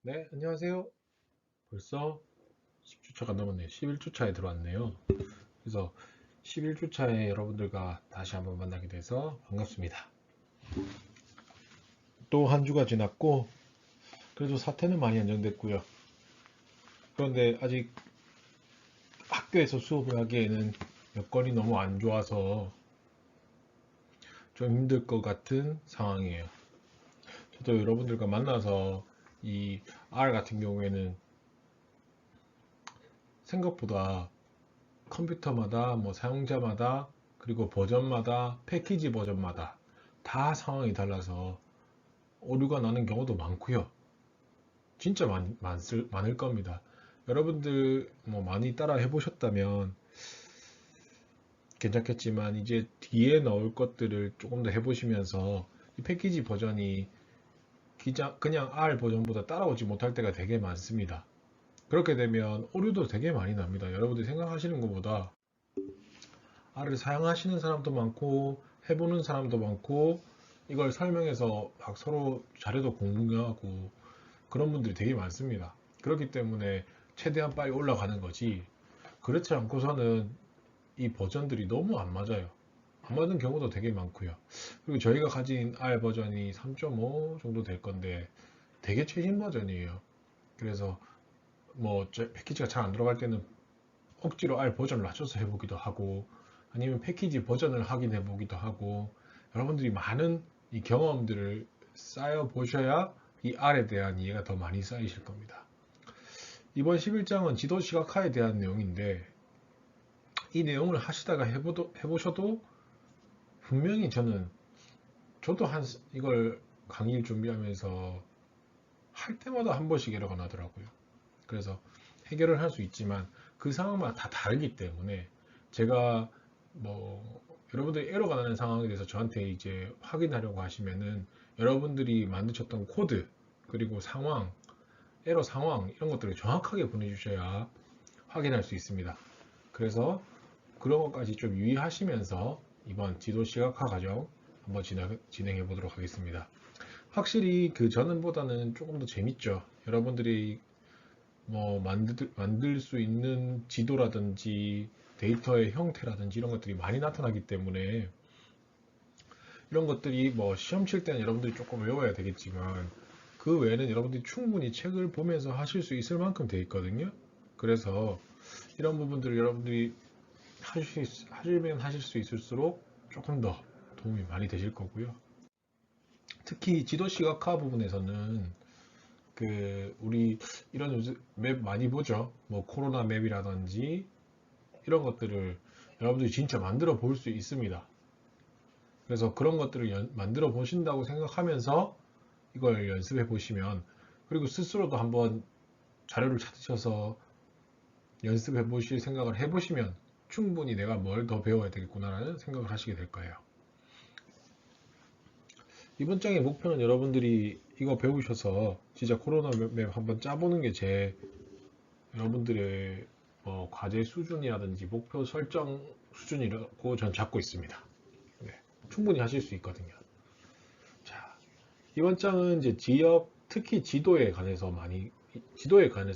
네, 안녕하세요. 벌써 10주차가 넘었네요. 11주차에 들어왔네요. 그래서 11주차에 여러분들과 다시 한번 만나게 돼서 반갑습니다. 또 한 주가 지났고, 그래도 사태는 많이 안정됐고요. 그런데 아직 학교에서 수업을 하기에는 여건이 너무 안 좋아서 좀 힘들 것 같은 상황이에요. 저도 여러분들과 만나서 이 R 같은 경우에는 생각보다 컴퓨터마다 뭐 사용자마다 그리고 버전마다 패키지 버전마다 다 상황이 달라서 오류가 나는 경우도 많고요. 진짜 많을 겁니다. 여러분들 뭐 많이 따라 해보셨다면 괜찮겠지만 이제 뒤에 넣을 것들을 조금 더 해보시면서 이 패키지 버전이 그냥 R 버전보다 따라오지 못할 때가 되게 많습니다. 그렇게 되면 오류도 되게 많이 납니다. 여러분들이 생각하시는 것보다 R을 사용하시는 사람도 많고 해보는 사람도 많고 이걸 설명해서 막 서로 자료도 공유하고 그런 분들이 되게 많습니다. 그렇기 때문에 최대한 빨리 올라가는 거지 그렇지 않고서는 이 버전들이 너무 안 맞아요. 안 맞는 경우도 되게 많고요. 그리고 저희가 가진 R 버전이 3.5 정도 될 건데 되게 최신 버전이에요. 그래서 뭐 패키지가 잘 안 들어갈 때는 억지로 R 버전을 낮춰서 해보기도 하고 아니면 패키지 버전을 확인해 보기도 하고 여러분들이 많은 이 경험들을 쌓여 보셔야 이 R에 대한 이해가 더 많이 쌓이실 겁니다. 이번 11장은 지도 시각화에 대한 내용인데 이 내용을 하시다가 해보셔도 분명히 저도 이걸 강의를 준비하면서 할 때마다 한 번씩 에러가 나더라고요. 그래서 해결을 할 수 있지만 그 상황마다 다 다르기 때문에 제가 뭐 여러분들이 에러가 나는 상황에 대해서 저한테 이제 확인하려고 하시면은 여러분들이 만드셨던 코드 그리고 상황, 에러 상황 이런 것들을 정확하게 보내주셔야 확인할 수 있습니다. 그래서 그런 것까지 좀 유의하시면서 이번 지도 시각화 과정 한번 진행해 보도록 하겠습니다. 확실히 그 전보다는 조금 더 재밌죠. 여러분들이 뭐 만들 수 있는 지도라든지 데이터의 형태라든지 이런 것들이 많이 나타나기 때문에 이런 것들이 뭐 시험 칠 때는 여러분들이 조금 외워야 되겠지만 그 외에는 여러분들이 충분히 책을 보면서 하실 수 있을 만큼 돼 있거든요. 그래서 이런 부분들을 여러분들이 하시면 하실 수 있을수록 조금 더 도움이 많이 되실 거고요. 특히 지도 시각화 부분에서는 우리 이런 요즘 맵 많이 보죠. 뭐 코로나 맵이라든지 이런 것들을 여러분들이 진짜 만들어 볼 수 있습니다. 그래서 그런 것들을 만들어 보신다고 생각하면서 이걸 연습해 보시면 그리고 스스로도 한번 자료를 찾으셔서 연습해 보실 생각을 해 보시면 충분히 내가 뭘 더 배워야 되겠구나라는 생각을 하시게 될 거예요. 이번 장의 목표는 여러분들이 이거 배우셔서 진짜 코로나 맵 한번 짜보는 게 제 여러분들의 과제 수준이라든지 목표 설정 수준이라고 전 잡고 있습니다. 네, 충분히 하실 수 있거든요. 자, 이번 장은 이제 특히 지도에 관해서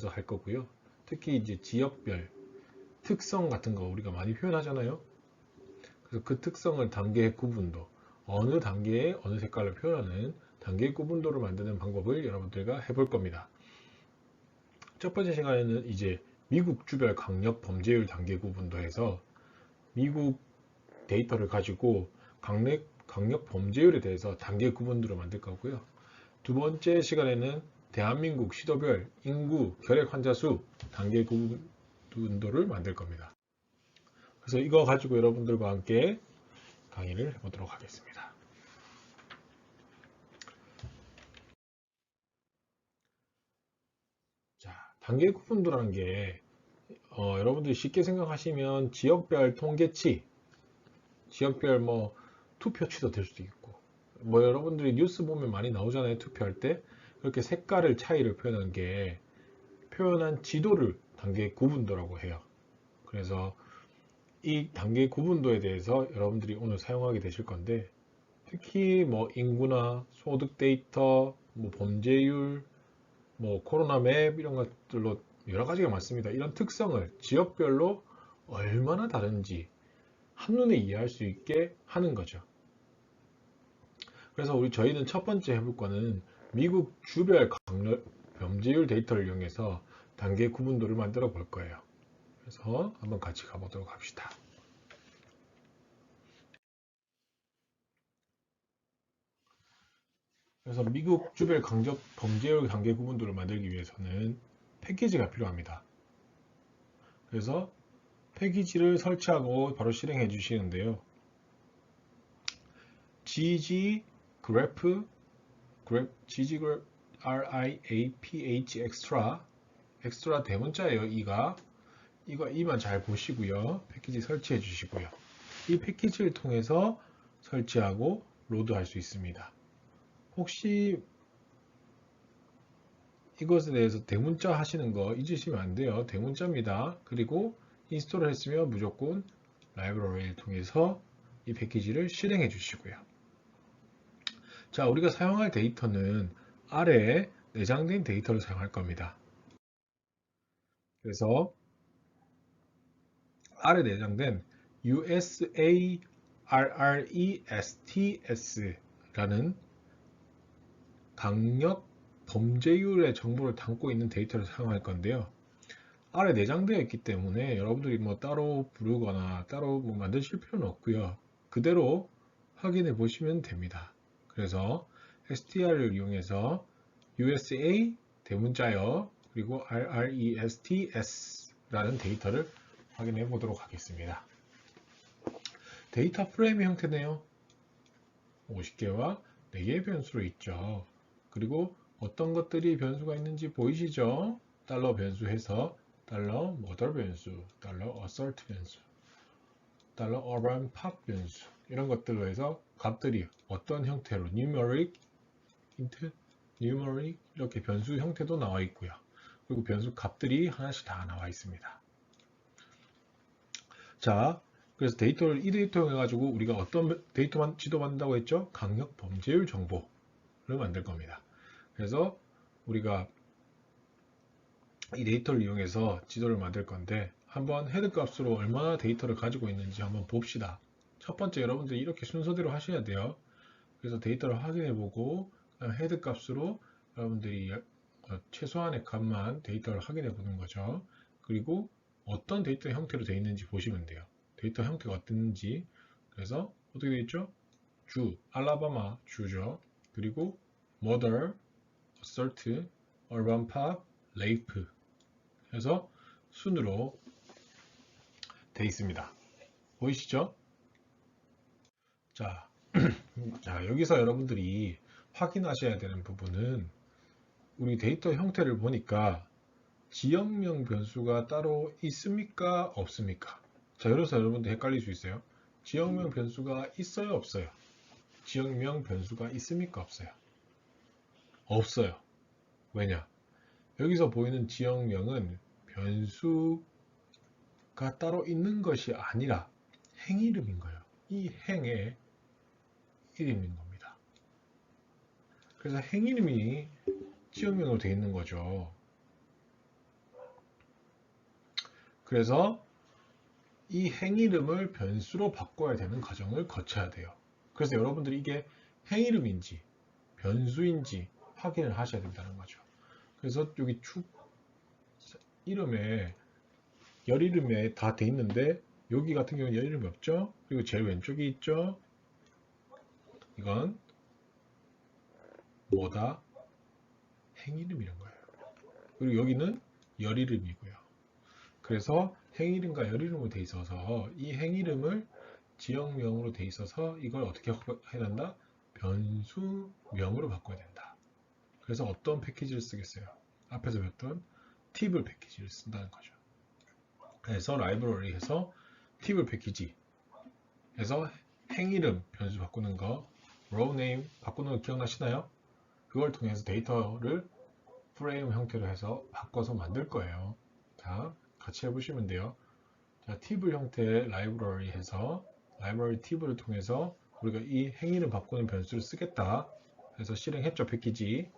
할 거고요. 특히 이제 지역별 특성 같은 거 우리가 많이 표현하잖아요. 그래서 그 특성을 단계 구분도, 어느 단계에 어느 색깔을 표현하는 단계 구분도를 만드는 방법을 여러분들과 해볼 겁니다. 첫 번째 시간에는 이제 미국 주별 강력 범죄율 단계 구분도해서 미국 데이터를 가지고 강력 범죄율에 대해서 단계 구분도를 만들 거고요. 두 번째 시간에는 대한민국 시도별 인구 결핵 환자 수 단계 구분도를 만들 겁니다. 그래서 이거 가지고 여러분들과 함께 강의를 해보도록 하겠습니다. 자, 단계 구분도라는 게 여러분들이 쉽게 생각하시면 지역별 통계치, 지역별 뭐 투표치도 될 수도 있고 뭐 여러분들이 뉴스 보면 많이 나오잖아요. 투표할 때 그렇게 색깔을 차이를 표현한 지도를 단계 구분도라고 해요. 그래서 이 단계 구분도에 대해서 여러분들이 오늘 사용하게 되실 건데 특히 뭐 인구나 소득 데이터, 뭐 범죄율, 뭐 코로나 맵 이런 것들로 여러 가지가 많습니다. 이런 특성을 지역별로 얼마나 다른지 한눈에 이해할 수 있게 하는 거죠. 그래서 저희는 첫 번째 해볼 거는 미국 주별 범죄율 데이터를 이용해서 단계 구분도를 만들어 볼 거예요. 그래서 한번 같이 가보도록 합시다. 그래서 미국 주별 범죄율 단계 구분도를 만들기 위해서는 패키지가 필요합니다. 그래서 패키지를 설치하고 바로 실행해 주시는데요. gg grep RIAPH extra 대문자예요. 이만 잘 보시고요. 패키지 설치해 주시고요. 이 패키지를 통해서 설치하고 로드할 수 있습니다. 혹시 이것에 대해서 대문자 하시는 거 잊으시면 안 돼요. 대문자입니다. 그리고 인스톨을 했으면 무조건 라이브러리를 통해서 이 패키지를 실행해 주시고요. 자, 우리가 사용할 데이터는 아래에 내장된 데이터를 사용할 겁니다. 그래서 아래 내장된 USARRESTS라는 강력 범죄율의 정보를 담고 있는 데이터를 사용할 건데요. 아래 내장되어 있기 때문에 여러분들이 뭐 따로 부르거나 따로 뭐 만드실 필요는 없고요. 그대로 확인해 보시면 됩니다. 그래서 str를 이용해서 USA 대문자여 그리고 RRESTS라는 데이터를 확인해 보도록 하겠습니다. 데이터 프레임의 형태네요. 50개와 4개의 변수로 있죠. 그리고 어떤 것들이 변수가 있는지 보이시죠? 달러 변수해서 달러 mother 변수, 달러 assert 변수, 달러 urban pop 변수 이런 것들로 해서 값들이 어떤 형태로 numeric, int, numeric 이렇게 변수 형태도 나와 있고요. 그리고 변수 값들이 하나씩 다 나와 있습니다. 자, 그래서 이 데이터 해가지고 우리가 어떤 데이터만 지도받는다고 했죠? 강력 범죄율 정보를 만들 겁니다. 그래서 우리가 이 데이터를 이용해서 지도를 만들 건데 한번 헤드 값으로 얼마나 데이터를 가지고 있는지 한번 봅시다. 첫 번째 여러분들이 이렇게 순서대로 하셔야 돼요. 그래서 데이터를 확인해 보고 헤드 값으로 여러분들이 최소한의 값만 데이터를 확인해 보는 거죠. 그리고 어떤 데이터 형태로 되어 있는지 보시면 돼요. 데이터 형태가 어땠는지. 그래서 어떻게 되어 있죠? 주, 알라바마 주죠. 그리고 mother, assert, urban pop, rape 해서 순으로 되어 있습니다. 보이시죠? 자, 자, 여기서 여러분들이 확인하셔야 되는 부분은 우리 데이터 형태를 보니까 지역명 변수가 따로 있습니까? 없습니까? 자, 여기서 여러분들 헷갈릴 수 있어요. 지역명 변수가 있어요? 없어요? 지역명 변수가 있습니까? 없어요? 없어요. 왜냐? 여기서 보이는 지역명은 변수가 따로 있는 것이 아니라 행 이름인 거예요. 이 행의 이름인 겁니다. 그래서 행 이름이 지역명으로 되어 있는 거죠. 그래서 이 행 이름을 변수로 바꿔야 되는 과정을 거쳐야 돼요. 그래서 여러분들이 이게 행 이름인지 변수인지 확인을 하셔야 된다는 거죠. 그래서 여기 축 이름에 열 이름에 다 돼 있는데 여기 같은 경우는 열 이름이 없죠. 그리고 제일 왼쪽에 있죠. 이건 뭐다? 행 이름이란 거예요. 그리고 여기는 열 이름이고요. 그래서 행 이름과 열 이름으로 돼 있어서 이 행 이름을 지역명으로 돼 있어서 이걸 어떻게 해야 된다? 변수명으로 바꿔야 된다. 그래서 어떤 패키지를 쓰겠어요? 앞에서 배웠던 tibble 패키지를 쓴다는 거죠. 그래서 라이브러리에서 tibble 패키지 해서 행 이름 변수 바꾸는 거, row name 바꾸는 거 기억나시나요? 그걸 통해서 데이터를 프레임 형태로 해서 바꿔서 만들 거예요. 자, 같이 해보시면 돼요. 자, tibble 형태의 라이브러리 해서 라이브러리 tible를 통해서 우리가 이 행위를 바꾸는 변수를 쓰겠다. 그래서 실행했죠, 패키지.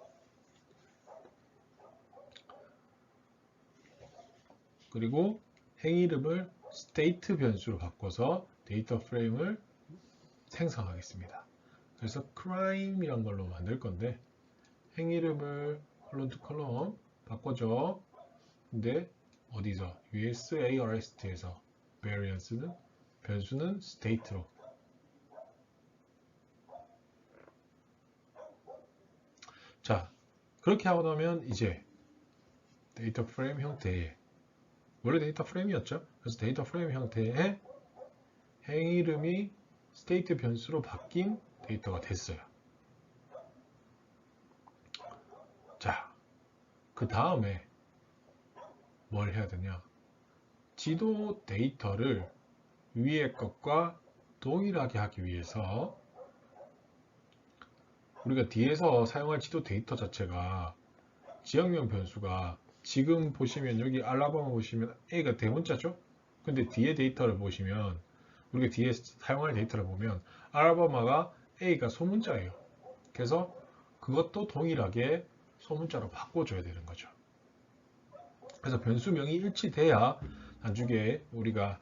그리고 행 이름을 state 변수로 바꿔서 데이터 프레임을 생성하겠습니다. 그래서 crime이란 걸로 만들 건데 행 이름을 컬럼 투 컬럼 바꿔줘. 근데 어디서? USARST에서 variance는 변수는 state로. 자, 그렇게 하고 나면 이제 데이터 프레임 형태의 원래 데이터 프레임이었죠. 그래서 데이터 프레임 형태의 행 이름이 state 변수로 바뀐 데이터가 됐어요. 자, 그 다음에 뭘 해야 되냐? 지도 데이터를 위의 것과 동일하게 하기 위해서 우리가 뒤에서 사용할 지도 데이터 자체가 지역명 변수가 지금 보시면 여기 알라바마 보시면 A가 대문자죠? 근데 뒤에 데이터를 보시면 우리가 뒤에 사용할 데이터를 보면 알라바마가 A가 소문자예요. 그래서 그것도 동일하게 소문자로 바꿔줘야 되는 거죠. 그래서 변수명이 일치돼야 나중에 우리가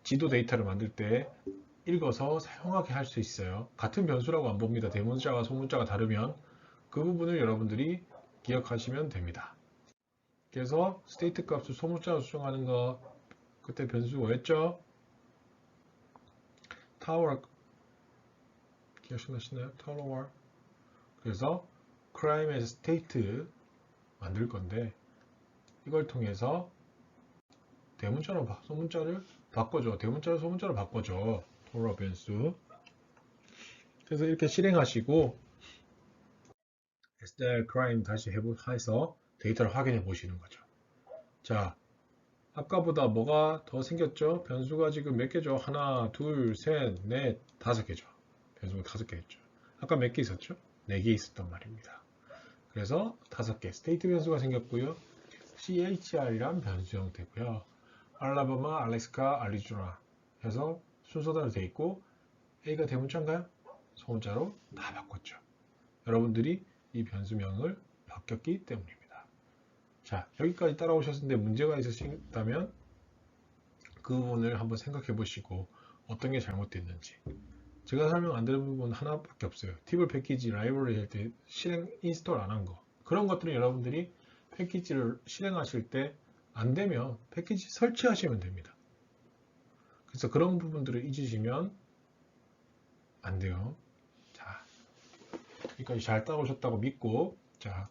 지도 데이터를 만들 때 읽어서 사용하게 할 수 있어요. 같은 변수라고 안 봅니다. 대문자와 소문자가 다르면 그 부분을 여러분들이 기억하시면 됩니다. 그래서 스테이트 값을 소문자로 수정하는 거 그때 변수 뭐였죠? 타워 기억나시나요? 타워. 그래서 crime에서 state 만들 건데 이걸 통해서 대문자로 소문자를 바꿔줘. 대문자로 소문자로 바꿔줘. 타워 변수. 그래서 이렇게 실행하시고 STR crime 다시 해서 데이터를 확인해 보시는 거죠. 자, 아까보다 뭐가 더 생겼죠? 변수가 지금 몇 개죠? 하나, 둘, 셋, 넷, 다섯 개죠. 변수가 5개였죠. 아까 몇 개 있었죠? 4개 있었단 말입니다. 그래서 5개 스테이트 변수가 생겼고요. CHR이란 변수 형태고요. 알라바마, 알래스카, 아리조나 해서 순서대로 되어 있고 A가 대문자인가요? 소문자로 다 바꿨죠. 여러분들이 이 변수명을 바뀌었기 때문입니다. 자, 여기까지 따라오셨는데 문제가 있으시다면 그 부분을 한번 생각해 보시고 어떤 게 잘못됐는지. 제가 설명 안 드린 부분 하나밖에 없어요. 티블 패키지 라이브러리 할 때 실행 인스톨 안 한 거. 그런 것들은 여러분들이 패키지를 실행하실 때 안 되면 패키지 설치하시면 됩니다. 그래서 그런 부분들을 잊으시면 안 돼요. 자, 여기까지 잘 따라오셨다고 믿고 자,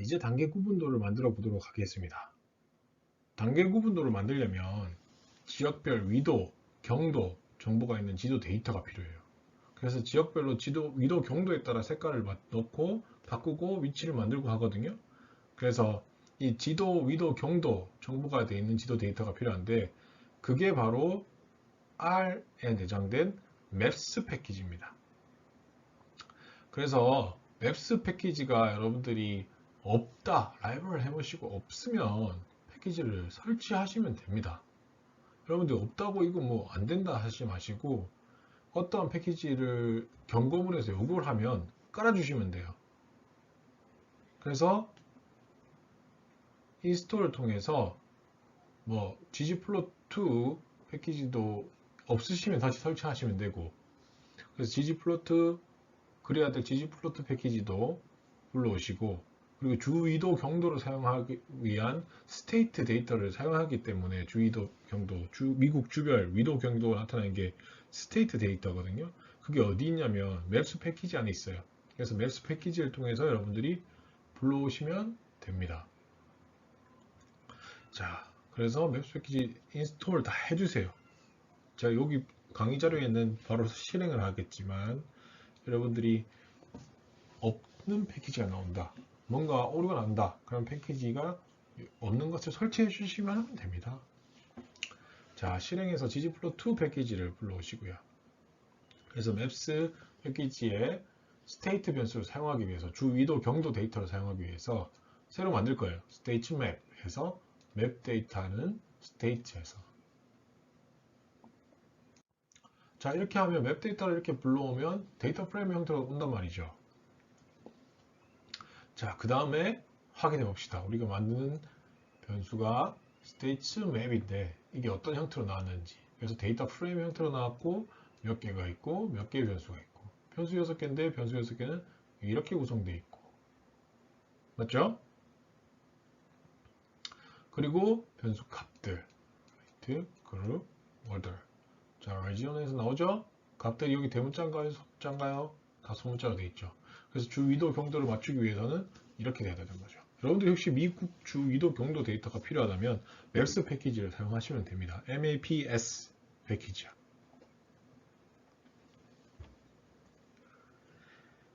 이제 단계 구분도를 만들어 보도록 하겠습니다. 단계 구분도를 만들려면 지역별 위도, 경도 정보가 있는 지도 데이터가 필요해요. 그래서 지역별로 지도, 위도, 경도에 따라 색깔을 넣고 바꾸고 위치를 만들고 하거든요. 그래서 이 지도, 위도, 경도 정보가 되어 있는 지도 데이터가 필요한데 그게 바로 R에 내장된 Maps 패키지입니다. 그래서 Maps 패키지가 여러분들이 없다, 라이브를 해보시고 없으면 패키지를 설치하시면 됩니다. 여러분들 없다고 이거 뭐 안 된다 하시지 마시고 어떠한 패키지를 경고문에서 요구를 하면 깔아주시면 돼요. 그래서 인스톨을 통해서 뭐 ggplot2 패키지도 없으시면 다시 설치하시면 되고 그래서 ggplot 그래야 될 ggplot 패키지도 불러오시고 그리고 주위도 경도를 사용하기 위한 스테이트 데이터를 사용하기 때문에 주위도 경도, 미국 주별 위도 경도가 나타나는 게 스테이트 데이터거든요. 그게 어디 있냐면 맵스 패키지 안에 있어요. 그래서 맵스 패키지를 통해서 여러분들이 불러오시면 됩니다. 자, 그래서 맵스 패키지 인스톨 다 해주세요. 제가 여기 강의 자료에는 바로 실행을 하겠지만 여러분들이 없는 패키지가 나온다. 뭔가 오류가 난다. 그런 패키지가 없는 것을 설치해 주시면 하면 됩니다. 자, 실행해서 ggplot2 패키지를 불러오시고요. 그래서 maps 패키지에 state 변수를 사용하기 위해서 주위도 경도 데이터를 사용하기 위해서 새로 만들 거예요. state map 해서 map 데이터는 state에서 자, 이렇게 하면 맵 데이터를 이렇게 불러오면 데이터 프레임 형태로 온단 말이죠. 자, 그 다음에 확인해 봅시다. 우리가 만드는 변수가 스테이츠 맵인데 이게 어떤 형태로 나왔는지. 그래서 데이터 프레임 형태로 나왔고 몇 개가 있고 몇 개의 변수가 있고 변수 6개인데 변수 6개는 이렇게 구성되어 있고 맞죠? 그리고 변수 값들 그룹 order. 자, region에서 나오죠? 값들이 여기 대문자인가요? 소문자인가요? 다 소문자로 되어 있죠. 그래서 주 위도 경도를 맞추기 위해서는 이렇게 돼야 되는 거죠. 여러분들이 혹시 미국 주 위도 경도 데이터가 필요하다면 MAPS 패키지를 사용하시면 됩니다. MAPS 패키지야.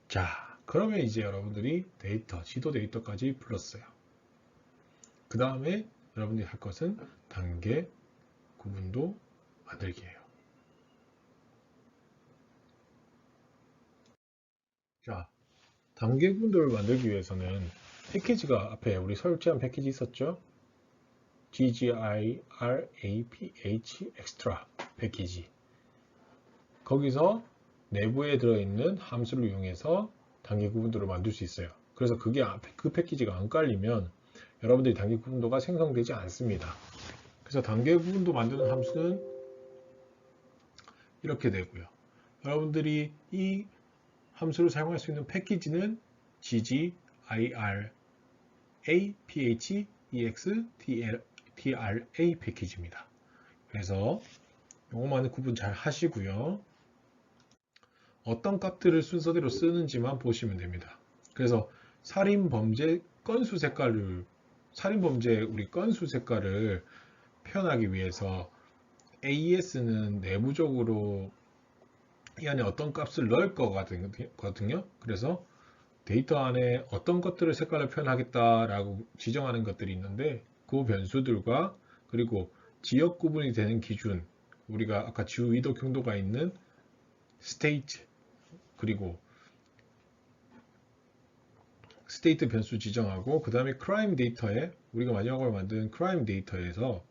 자, 그러면 이제 여러분들이 데이터, 지도 데이터까지 불렀어요. 그 다음에 여러분들이 할 것은 단계 구분도 만들기예요. 자, 단계 구분도를 만들기 위해서는 패키지가 앞에 우리 설치한 패키지 있었죠? GGIRAPH extra 패키지. 거기서 내부에 들어있는 함수를 이용해서 단계 구분도를 만들 수 있어요. 그래서 그 패키지가 안 깔리면 여러분들이 단계 구분도가 생성되지 않습니다. 그래서 단계 구분도 만드는 함수는 이렇게 되고요. 여러분들이 이 함수를 사용할 수 있는 패키지는 GGIRAPHEXTRA 패키지입니다. 그래서 요거만 구분 잘 하시고요. 어떤 값들을 순서대로 쓰는지만 보시면 됩니다. 그래서 살인범죄 우리 건수 색깔을 표현하기 위해서 AES는 내부적으로 이 안에 어떤 값을 넣을 거거든요. 그래서 데이터 안에 어떤 것들을 색깔로 표현하겠다라고 지정하는 것들이 있는데 그 변수들과 그리고 지역 구분이 되는 기준, 우리가 아까 주 위도 경도가 있는 state 그리고 스테이트 변수 지정하고 그 다음에 크라임 데이터에 우리가 마지막으로 만든 크라임 데이터에서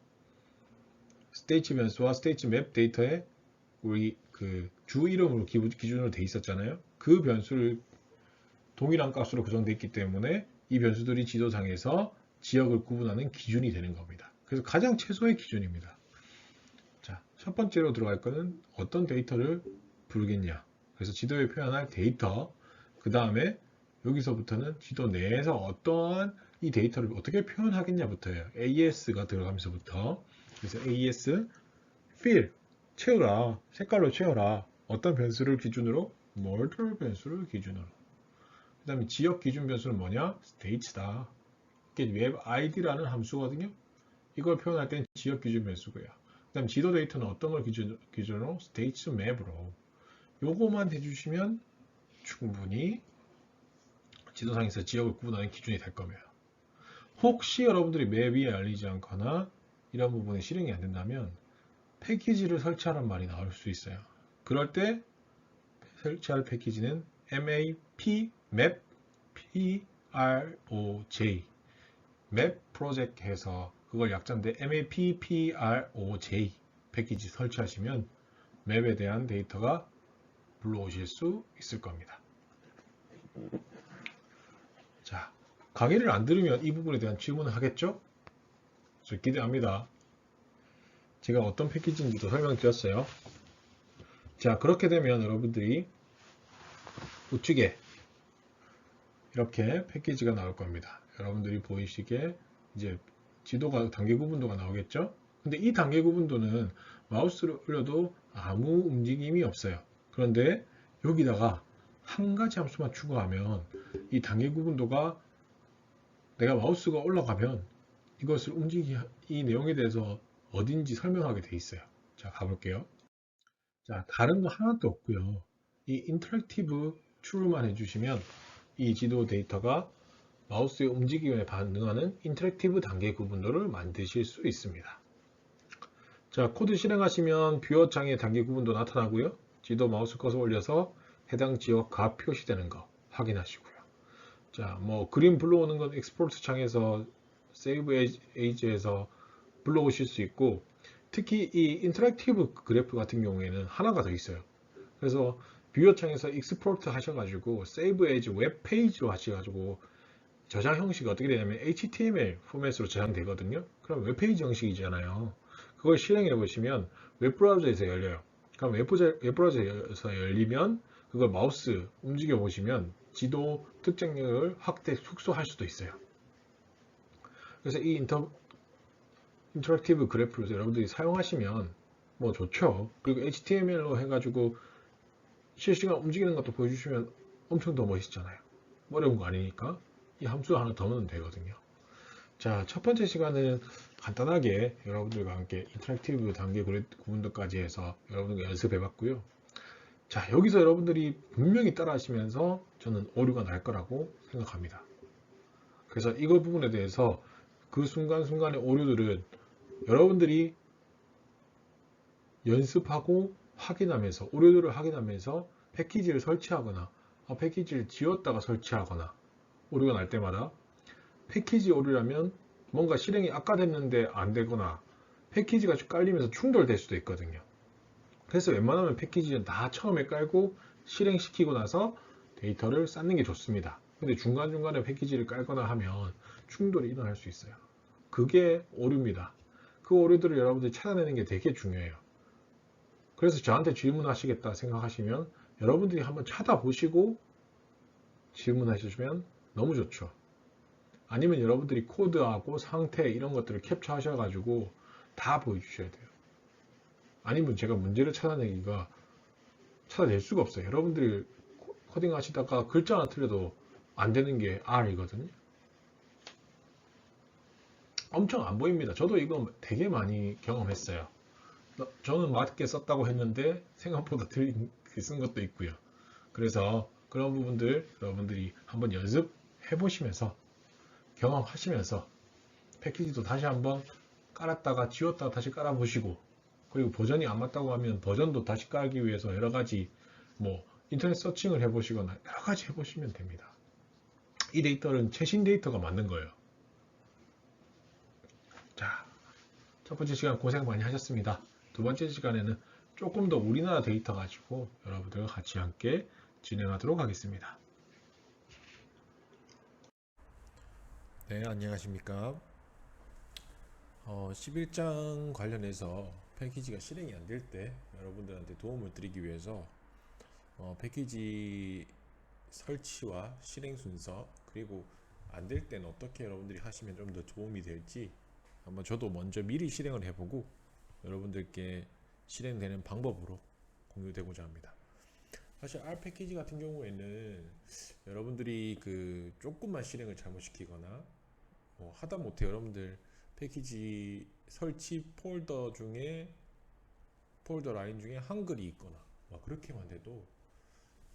스테이트 변수와 스테이트 맵 데이터에 우리 그 주 이름으로 기준으로 돼 있었잖아요. 그 변수를 동일한 값으로 구성되어 있기 때문에 이 변수들이 지도상에서 지역을 구분하는 기준이 되는 겁니다. 그래서 가장 최소의 기준입니다. 자, 첫 번째로 들어갈 거는 어떤 데이터를 부르겠냐. 그래서 지도에 표현할 데이터, 그 다음에 여기서부터는 지도 내에서 어떠한 이 데이터를 어떻게 표현하겠냐부터예요. AES가 들어가면서부터. 그래서 AES, fill, 채우라, 색깔로 채워라. 어떤 변수를 기준으로? mortal 변수를 기준으로. 그 다음에 지역 기준 변수는 뭐냐? state다. 이게 웹 id라는 함수거든요. 이걸 표현할 땐 지역 기준 변수고요. 그 다음 지도 데이터는 어떤 걸 기준으로? state map으로. 요거만 해주시면 충분히 지도상에서 지역을 구분하는 기준이 될 겁니다. 혹시 여러분들이 맵이 알리지 않거나 이런 부분이 실행이 안 된다면 패키지를 설치하란 말이 나올 수 있어요. 그럴 때 설치할 패키지는 MAP, MAP, PROJ, MAP 프로젝트 해서 그걸 약자인데 MAP, PROJ 패키지 설치하시면 맵에 대한 데이터가 불러오실 수 있을 겁니다. 자, 강의를 안 들으면 이 부분에 대한 질문을 하겠죠? 저 기대합니다. 제가 어떤 패키지인지도 설명드렸어요. 자, 그렇게 되면 여러분들이 우측에 이렇게 패키지가 나올 겁니다. 여러분들이 보이시기에 이제 지도가 단계 구분도가 나오겠죠? 근데 이 단계 구분도는 마우스를 올려도 아무 움직임이 없어요. 그런데 여기다가 한 가지 함수만 추가하면 이 단계 구분도가 내가 마우스가 올라가면 이것을 이 내용에 대해서 어딘지 설명하게 돼 있어요. 자, 가볼게요. 자, 다른 거 하나도 없고요. 이 인터랙티브 true만 해주시면 이 지도 데이터가 마우스의 움직임에 반응하는 인터랙티브 단계 구분도를 만드실 수 있습니다. 자, 코드 실행하시면 뷰어 창에 단계 구분도 나타나고요. 지도 마우스 커서 올려서 해당 지역 값 표시되는 거 확인하시고요. 자, 뭐 그림 불러오는 건 엑스포트 창에서 세이브 에이지에서 불러오실 수 있고 특히 이 인터랙티브 그래프 같은 경우에는 하나가 더 있어요. 그래서 뷰어 창에서 익스포트 하셔가지고 세이브 에이지 웹페이지로 하셔가지고 저장 형식이 어떻게 되냐면 HTML 포맷으로 저장되거든요. 그럼 웹페이지 형식이잖아요. 그걸 실행해 보시면 웹브라우저에서 열려요. 그럼 웹브라우저에서 열리면 그걸 마우스 움직여 보시면 지도 특정력을 확대 축소할 수도 있어요. 그래서 이 인터랙티브 그래프를 여러분들이 사용하시면 뭐 좋죠. 그리고 HTML로 해가지고 실시간 움직이는 것도 보여주시면 엄청 더 멋있잖아요. 어려운 거 아니니까 이 함수 하나 더 넣으면 되거든요. 자, 첫 번째 시간은 간단하게 여러분들과 함께 인터랙티브 단계 구분도까지 해서 여러분들과 연습해 봤고요. 자, 여기서 여러분들이 분명히 따라 하시면서 저는 오류가 날 거라고 생각합니다. 그래서 이거 부분에 대해서 그 순간순간의 오류들은 여러분들이 연습하고 확인하면서 오류들을 확인하면서 패키지를 설치하거나 패키지를 지웠다가 설치하거나 오류가 날 때마다 패키지 오류라면 뭔가 실행이 아까 됐는데 안 되거나 패키지가 깔리면서 충돌될 수도 있거든요. 그래서 웬만하면 패키지는 다 처음에 깔고 실행시키고 나서 데이터를 쌓는 게 좋습니다. 근데 중간중간에 패키지를 깔거나 하면 충돌이 일어날 수 있어요. 그게 오류입니다. 그 오류들을 여러분들이 찾아내는 게 되게 중요해요. 그래서 저한테 질문하시겠다 생각하시면 여러분들이 한번 찾아보시고 질문하시면 너무 좋죠. 아니면 여러분들이 코드하고 상태 이런 것들을 캡처 하셔가지고 다 보여주셔야 돼요. 아니면 제가 문제를 찾아낼 수가 없어요. 여러분들이 코딩 하시다가 글자 하나 틀려도 안 되는 게 R이거든요. 엄청 안 보입니다. 저도 이거 되게 많이 경험했어요. 저는 맞게 썼다고 했는데 생각보다 쓴 것도 있고요. 그래서 그런 부분들 여러분들이 한번 연습해 보시면서 경험하시면서 패키지도 다시 한번 깔았다가 지웠다가 다시 깔아 보시고, 그리고 버전이 안 맞다고 하면 버전도 다시 깔기 위해서 여러 가지 뭐 인터넷 서칭을 해 보시거나 여러 가지 해 보시면 됩니다. 이 데이터는 최신 데이터가 맞는 거예요. 자, 첫 번째 시간 고생 많이 하셨습니다. 두 번째 시간에는 조금 더 우리나라 데이터 가지고 여러분들과 같이 함께 진행하도록 하겠습니다. 네, 안녕하십니까. 11장 관련해서 패키지가 실행이 안 될 때 여러분들한테 도움을 드리기 위해서 패키지 설치와 실행 순서, 그리고 안 될 때는 어떻게 여러분들이 하시면 좀 더 도움이 될지 한번 저도 먼저 미리 실행을 해보고 여러분들께 실행되는 방법으로 공유되고자 합니다. 사실 R 패키지 같은 경우에는 여러분들이 그 조금만 실행을 잘못시키거나 하다못해 여러분들 패키지 설치 폴더 라인 중에 한글이 있거나 그렇게만 돼도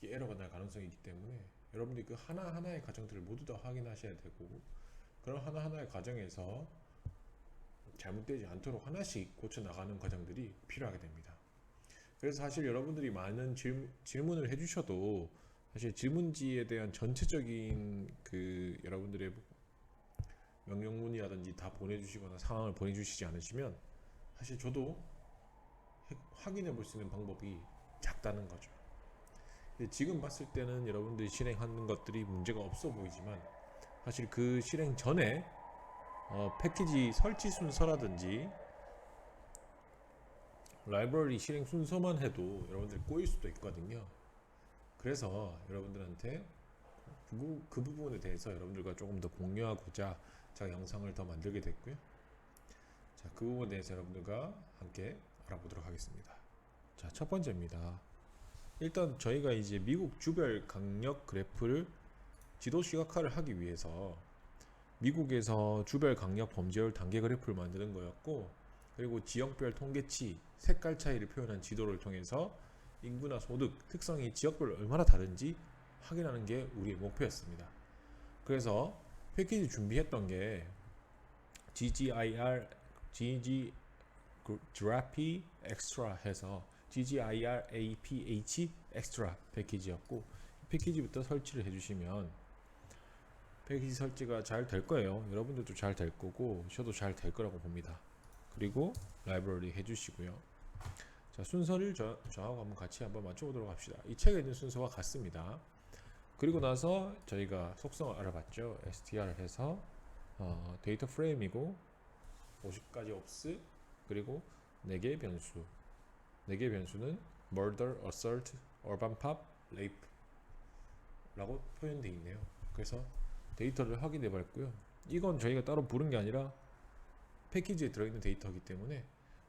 에러가 날 가능성이 있기 때문에 여러분들이 그 하나하나의 과정들을 모두 다 확인하셔야 되고, 그런 하나하나의 과정에서 잘못되지 않도록 하나씩 고쳐 나가는 과정들이 필요하게 됩니다. 그래서 사실 여러분들이 많은 질문을 해주셔도 사실 질문지에 대한 전체적인 그 여러분들의 명령문이라든지 다 보내주시거나 상황을 보내주시지 않으시면 사실 저도 확인해 볼 수 있는 방법이 작다는 거죠. 지금 봤을 때는 여러분들이 실행하는 것들이 문제가 없어 보이지만 사실 그 실행 전에 패키지 설치 순서라든지 라이브러리 실행 순서만 해도 여러분들 꼬일 수도 있거든요. 그래서 여러분들한테 그 부분에 대해서 여러분들과 조금 더 공유하고자 제가 영상을 더 만들게 됐고요. 자, 그 부분에 대해서 여러분들과 함께 알아보도록 하겠습니다. 자, 첫 번째입니다. 일단 저희가 이제 미국 주별 강력 그래프를 지도 시각화를 하기 위해서 미국에서 주별 강력 범죄율 단계 그래프를 만드는 거였고, 그리고 지역별 통계치, 색깔 차이를 표현한 지도를 통해서 인구나 소득, 특성이 지역별로 얼마나 다른지 확인하는 게 우리의 목표였습니다. 그래서 패키지 준비했던 게 GGRAP Extra 해서 GGIRAPH Extra 패키지였고, 패키지부터 설치를 해주시면 패키지 설치가 잘 될 거예요. 여러분들도 잘 될 거고 저도 잘 될 거라고 봅니다. 그리고 라이브러리 해주시고요. 자, 순서를 저하고 한번 같이 한번 맞춰보도록 합시다. 이 책에 있는 순서와 같습니다. 그리고 나서 저희가 속성을 알아봤죠. str 해서 데이터 프레임이고 50가지 옵스 그리고 4개의 변수 4개의 변수는 murder, assault, urban pop, rape 라고 표현되어 있네요. 그래서 데이터를 확인해 봤고요. 이건 저희가 따로 부른 게 아니라 패키지에 들어있는 데이터이기 때문에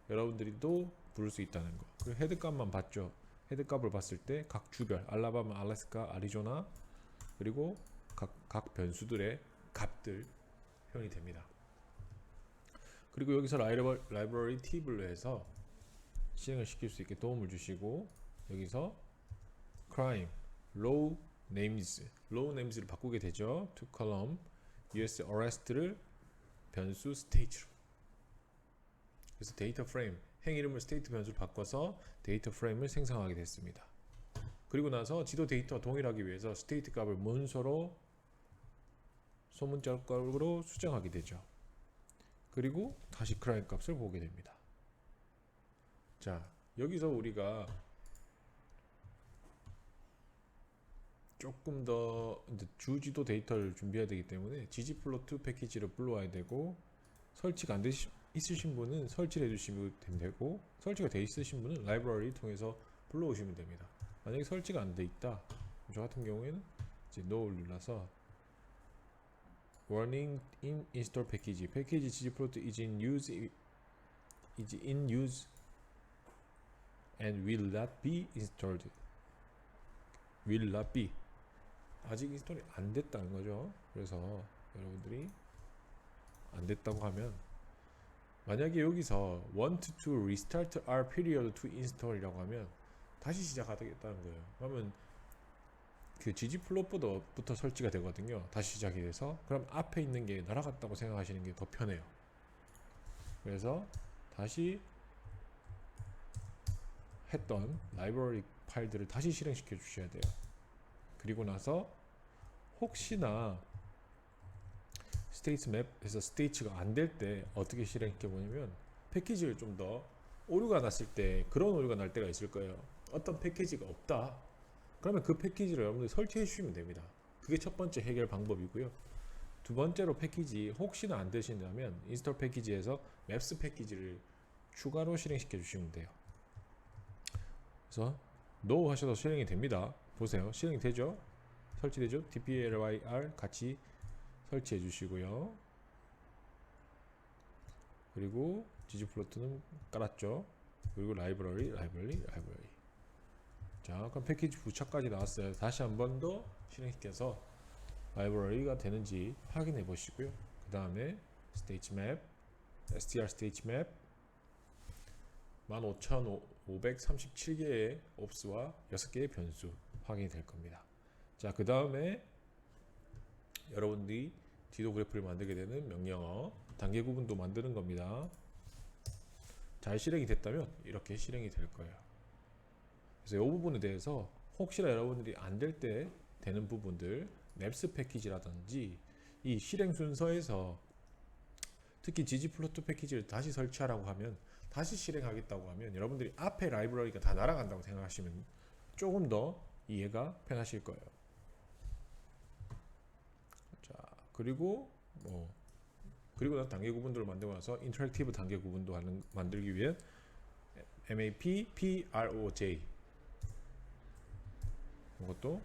여러분들도 부를 수 있다는 거. 그리고 헤드값만 봤죠. 헤드값을 봤을 때 각 주별 알라바마, 알래스카, 아리조나 그리고 각 변수들의 값들 표현이 됩니다. 그리고 여기서 라이브러리 팁을 해서 실행을 시킬 수 있게 도움을 주시고 여기서 crime, low names를 바꾸게 되죠. to column US arrest를 변수 state로. 그래서 데이터 프레임 행 이름을 state 변수로 바꿔서 데이터 프레임을 생성하게 됐습니다. 그리고 나서 지도 데이터와 동일하기 위해서 state 값을 문서로 소문자 값으로 수정하게 되죠. 그리고 다시 crime 값을 보게 됩니다. 자, 여기서 우리가 조금 더 주지도 데이터를 준비해야 되기 때문에 ggplot 패키지를 불러와야 되고 설치가 안 있으신 분은 설치를 해주시면 되고 설치가 돼 있으신 분은 라이브러리 통해서 불러오시면 됩니다. 만약에 설치가 안 돼 있다 저 같은 경우에는 이제 no를 눌러서 warning in install package ggplot is in use and will not be installed 아직 인스톨이 안 됐다는 거죠. 그래서 여러분들이 안 됐다고 하면 만약에 여기서 want to restart our period to install 이라고 하면 다시 시작하겠다는 거예요. 그러면 그 ggplot부터 설치가 되거든요. 다시 시작이 돼서 그럼 앞에 있는 게 날아갔다고 생각하시는 게 더 편해요. 그래서 다시 했던 라이브러리 파일들을 다시 실행시켜 주셔야 돼요. 그리고 나서 혹시나 스테이트 맵에서 스테이츠가 안 될 때 어떻게 실행시켜 보냐면 패키지를 좀 더 오류가 났을 때 그런 오류가 날 때가 있을 거예요. 어떤 패키지가 없다. 그러면 그 패키지를 여러분들이 설치해 주시면 됩니다. 그게 첫 번째 해결 방법이고요. 두 번째로 패키지 혹시나 안 되신다면 인스톨 패키지에서 맵스 패키지를 추가로 실행시켜 주시면 돼요. 그래서 no 하셔도 실행이 됩니다. 보세요. 실행이 되죠? 설치되죠? dplyr 같이 설치해 주시고요. 그리고 ggplot는 깔았죠? 그리고 라이브러리. 자, 그럼 패키지 부착까지 나왔어요. 다시 한 번 더 실행시켜서 라이브러리가 되는지 확인해 보시고요. 그 다음에 stage map, str stage map 15,537개의 옵스와 6개의 변수 확인이 될 겁니다. 자, 그 다음에 여러분들이 지도 그래프를 만들게 되는 명령어 단계 구분도 만드는 겁니다. 잘 실행이 됐다면 이렇게 실행이 될 거예요. 그래서 이 부분에 대해서 혹시나 여러분들이 안 될 때 되는 부분들 맵스 패키지라든지 이 실행 순서에서 특히 ggplot 패키지를 다시 설치하라고 하면 다시 실행하겠다고 하면 여러분들이 앞에 라이브러리가 다 날아간다고 생각하시면 조금 더 이해가 편하실 거예요. 자, 그리고 나서 단계 구분도를 만들고 나서 인터랙티브 단계 구분도 만들기 위해 map proj 이것도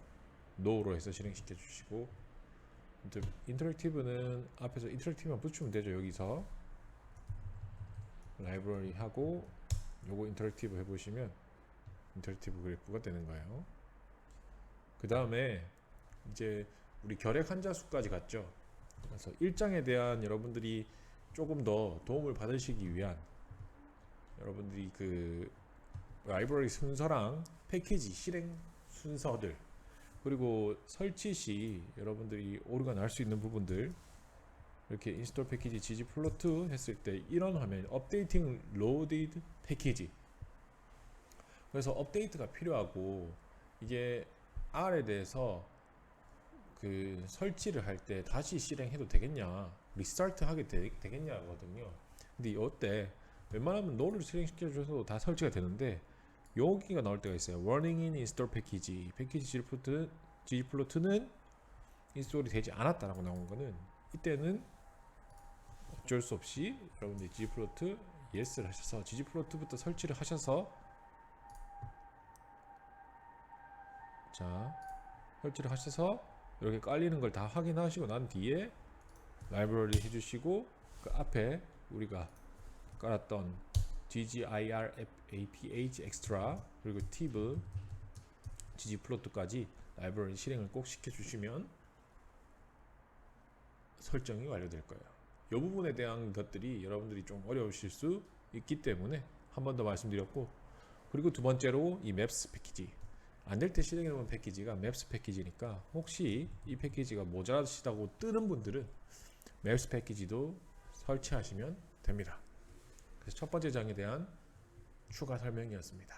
no로 해서 실행시켜 주시고 인터랙티브는 앞에서 인터랙티브만 붙이면 되죠. 여기서 라이브러리 하고 요거 인터랙티브 해보시면 인터랙티브 그래프가 되는 거예요. 그 다음에 이제 우리 결핵 환자 수까지 갔죠. 그래서 1장에 대한 여러분들이 조금 더 도움을 받으시기 위한 여러분들이 그 라이브러리 순서랑 패키지 실행 순서들 그리고 설치 시 여러분들이 오류가 날 수 있는 부분들 이렇게 인스톨 패키지 ggplot 했을 때 이런 화면 업데이팅 로디드 패키지 그래서 업데이트가 필요하고 이게 R에 대해서 그 설치를 할 때 다시 실행해도 되겠냐 리스타트 하게 되겠냐 하거든요. 근데 이때 웬만하면 no를 실행시켜 줘서 다 설치가 되는데 여기가 나올 때가 있어요. Warning in install package 패키지 ggplot ggplot는 인스톨이 되지 않았다라고 나온 거는 이때는 어쩔 수 없이 여러분들이 ggplot yes를 하셔서 ggplot부터 설치를 하셔서 자 설치를 하셔서 이렇게 깔리는 걸 다 확인하시고 난 뒤에 라이브러리 해주시고 그 앞에 우리가 깔았던 ggir aph extra 그리고 tib ggplot까지 라이브러리 실행을 꼭 시켜주시면 설정이 완료될 거예요. 이 부분에 대한 것들이 여러분들이 좀 어려우실 수 있기 때문에 한 번 더 말씀드렸고, 그리고 두 번째로 이 maps 패키지 안 될 때 실행해 놓은 패키지가 maps 패키지니까 혹시 이 패키지가 모자라시다고 뜨는 분들은 maps 패키지도 설치하시면 됩니다. 그래서 첫 번째 장에 대한 추가 설명이었습니다.